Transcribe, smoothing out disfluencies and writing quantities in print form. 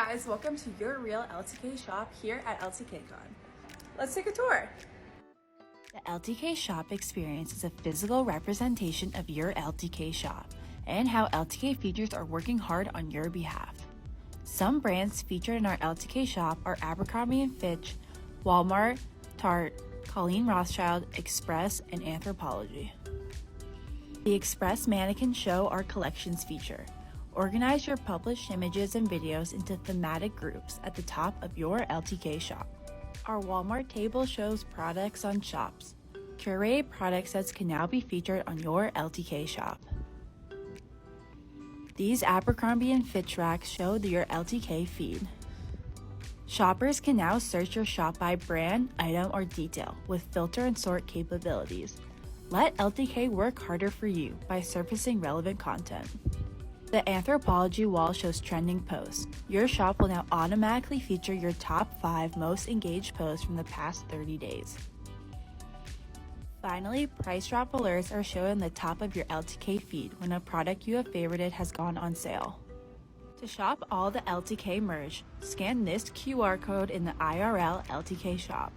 guys, welcome to Your Real LTK Shop here at LTK Con. Let's take a tour. The LTK Shop experience is a physical representation of your LTK shop and how LTK features are working hard on your behalf. Some brands featured in our LTK shop are Abercrombie & Fitch, Walmart, Tarte, Colleen Rothschild, Express, and Anthropologie. The Express Mannequin show our collections feature. Organize your published images and videos into thematic groups at the top of your LTK shop. Our Walmart table shows products on shops. Curated product sets can now be featured on your LTK shop. These Abercrombie & Fitch racks show your LTK feed. Shoppers can now search your shop by brand, item, or detail with filter and sort capabilities. Let LTK work harder for you by surfacing relevant content. The Anthropologie wall shows trending posts. Your shop will now automatically feature your top 5 most engaged posts from the past 30 days. Finally, price drop alerts are shown on the top of your LTK feed when a product you have favorited has gone on sale. To shop all the LTK merch, scan this QR code in the IRL LTK shop.